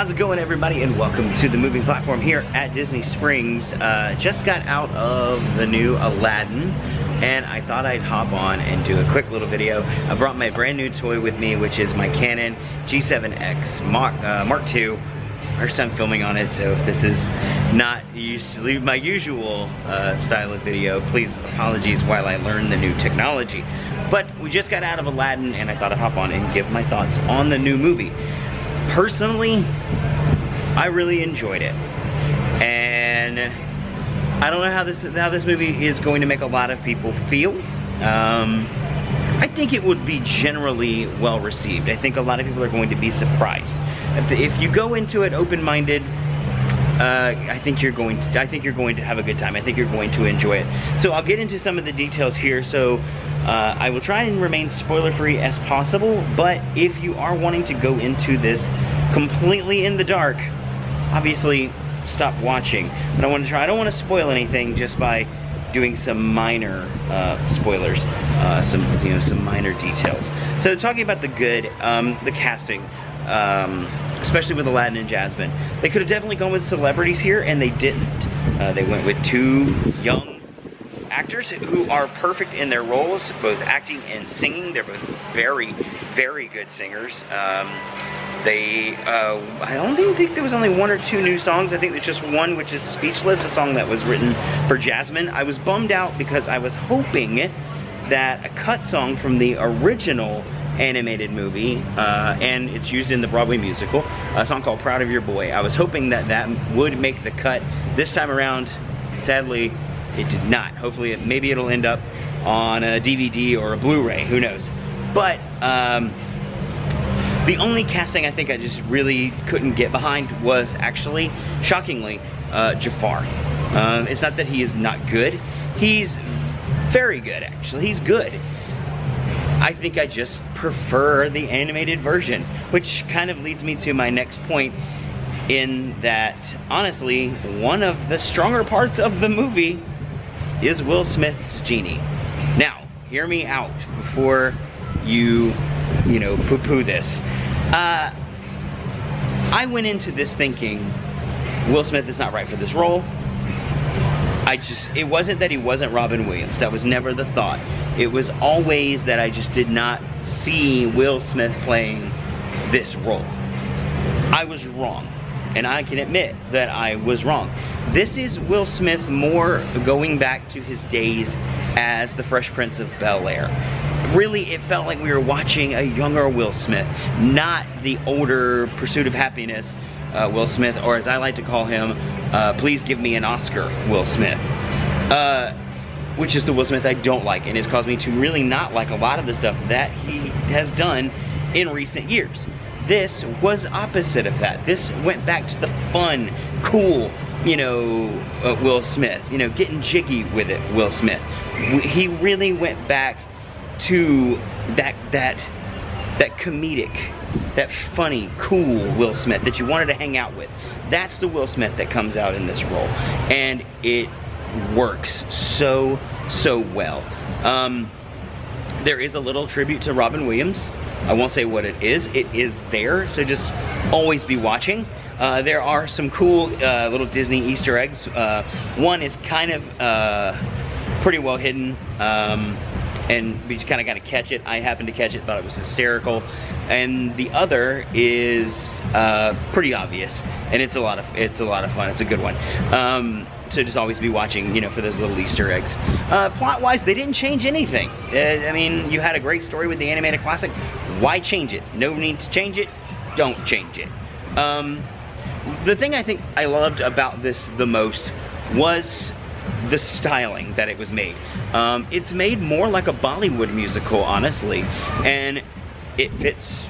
How's it going, everybody, and welcome to the moving platform here at Disney Springs. Just got out of the new Aladdin, and I thought I'd hop on and do a quick little video. I brought my brand new toy with me, which is my Canon G7X Mark II. First time filming on it, so if this is not my usual style of video, please apologies while I learn the new technology. But we just got out of Aladdin, and I thought I'd hop on and give my thoughts on the new movie. Personally, I really enjoyed it, and I don't know how this movie is going to make a lot of people feel. I think it would be generally well received. I think a lot of people are going to be surprised. If you go into it open-minded, I think you're going to have a good time. I think you're going to enjoy it. So I'll get into some of the details here. So I will try and remain spoiler-free as possible, but if you are wanting to go into this completely in the dark, obviously stop watching. But I don't want to spoil anything just by doing some minor spoilers, some minor details. So talking about the good, the casting, especially with Aladdin and Jasmine, they could have definitely gone with celebrities here, and they didn't. They went with two young actors who are perfect in their roles, both acting and singing. They're both very, very good singers. I don't even think there was only one or two new songs. I think there's just one, which is Speechless, a song that was written for Jasmine. I was bummed out because I was hoping that a cut song from the original animated movie, and it's used in the Broadway musical, a song called Proud of Your Boy. I was hoping that that would make the cut this time around. Sadly, it did not. Hopefully, maybe it'll end up on a DVD or a Blu-ray, who knows. But the only casting I think I just really couldn't get behind was actually, shockingly, Jafar. It's not that he is not good. He's very good, actually. He's good. I think I just prefer the animated version, which kind of leads me to my next point, in that, honestly, one of the stronger parts of the movie is Will Smith's genie. Now, hear me out before you know, poo-poo this. I went into this thinking Will Smith is not right for this role. It wasn't that he wasn't Robin Williams. That was never the thought. It was always that I just did not see Will Smith playing this role. I was wrong, and I can admit that I was wrong. This is Will Smith more going back to his days as the Fresh Prince of Bel-Air. Really, it felt like we were watching a younger Will Smith, not the older Pursuit of Happiness Will Smith, or as I like to call him, Please Give Me an Oscar Will Smith. Which is the Will Smith I don't like, and has caused me to really not like a lot of the stuff that he has done in recent years. This was opposite of that. This went back to the fun, cool, you know, Will Smith, you know, getting jiggy with it Will Smith. He really went back to that comedic, that funny, cool Will Smith that you wanted to hang out with. That's the Will Smith that comes out in this role, and it works so well. There is a little tribute to Robin Williams. I won't say what it is. It is there, so just always be watching. There are some cool little Disney Easter eggs. One is kind of pretty well hidden, and we just kind of got to catch it. I happened to catch it, thought it was hysterical. And the other is pretty obvious, and it's a lot of fun. It's a good one. So just always be watching, you know, for those little Easter eggs. Plot-wise, they didn't change anything. I mean, you had a great story with the animated classic. Why change it? No need to change it. Don't change it. The thing I think I loved about this the most was the styling that it was made. It's made more like a Bollywood musical, honestly, and it fits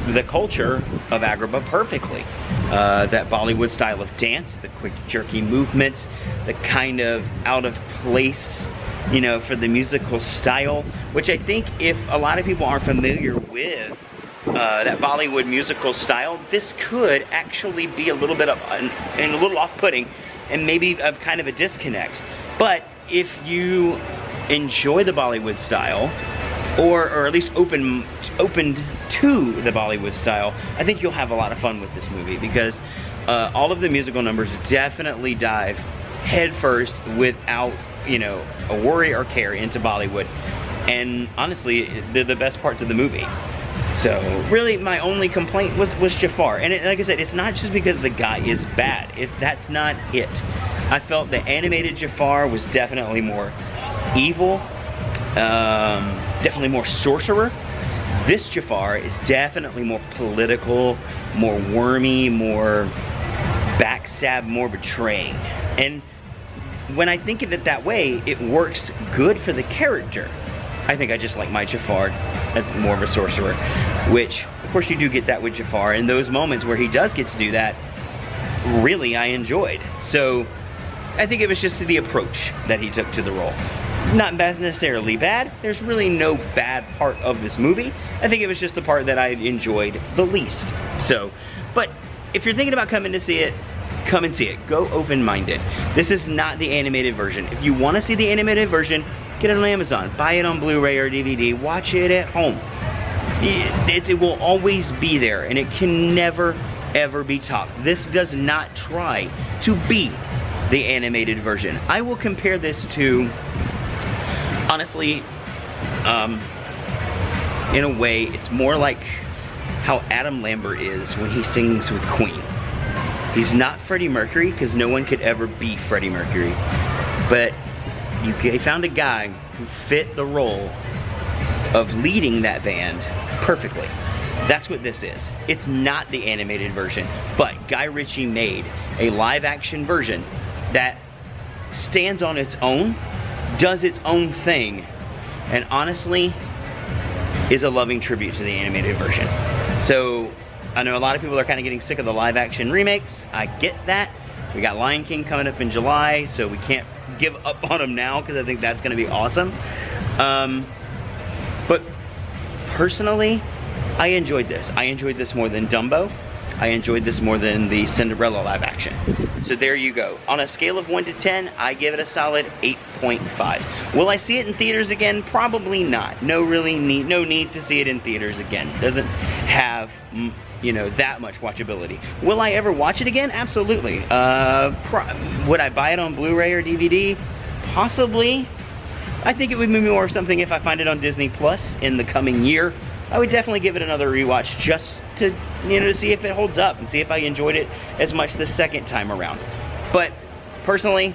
the culture of Agrabah perfectly. That Bollywood style of dance, the quick jerky movements, the kind of out of place, you know, for the musical style, which I think if a lot of people aren't familiar with that Bollywood musical style, this could actually be a little bit of and a little off-putting, and maybe a kind of a disconnect. But if you enjoy the Bollywood style, or at least opened to the Bollywood style, I think you'll have a lot of fun with this movie, because all of the musical numbers definitely dive headfirst without, you know, a worry or care into Bollywood. And honestly, they're the best parts of the movie. So really, my only complaint was Jafar. And like I said, it's not just because the guy is bad. That's not it. I felt the animated Jafar was definitely more evil, definitely more sorcerer. This Jafar is definitely more political, more wormy, more backstab, more betraying. And when I think of it that way, it works good for the character. I think I just like my Jafar as more of a sorcerer, which of course you do get that with Jafar, and those moments where he does get to do that, really I enjoyed. So I think it was just the approach that he took to the role. Not necessarily bad. There's really no bad part of this movie. I think it was just the part that I enjoyed the least. So, but if you're thinking about coming to see it, come and see it. Go open-minded. This is not the animated version. If you want to see the animated version, get it on Amazon. Buy it on Blu-ray or DVD. Watch it at home. It will always be there, and it can never, ever be topped. This does not try to be the animated version. I will compare this to, honestly, in a way, it's more like how Adam Lambert is when he sings with Queen. He's not Freddie Mercury, because no one could ever be Freddie Mercury. But they found a guy who fit the role of leading that band perfectly. That's what this is. It's not the animated version, but Guy Ritchie made a live action version that stands on its own, does its own thing, and honestly is a loving tribute to the animated version. So I know a lot of people are kind of getting sick of the live action remakes. I get that. We got Lion King coming up in July, so we can't give up on them now, because I think that's going to be awesome. But personally, I enjoyed this. I enjoyed this more than Dumbo. I enjoyed this more than the Cinderella live action. So there you go. On a scale of 1 to 10, I give it a solid 8.5. Will I see it in theaters again? Probably not. No need to see it in theaters again. Doesn't have, you know, that much watchability. Will I ever watch it again? Absolutely. Would I buy it on Blu-ray or DVD? Possibly. I think it would be more of something if I find it on Disney Plus in the coming year. I would definitely give it another rewatch just to, you know, to see if it holds up and see if I enjoyed it as much the second time around. But personally,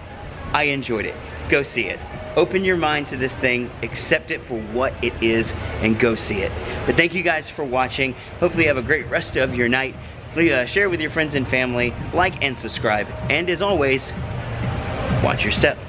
I enjoyed it. Go see it. Open your mind to this thing, accept it for what it is, and go see it. But thank you guys for watching. Hopefully you have a great rest of your night. Please share with your friends and family, like and subscribe. And as always, watch your step.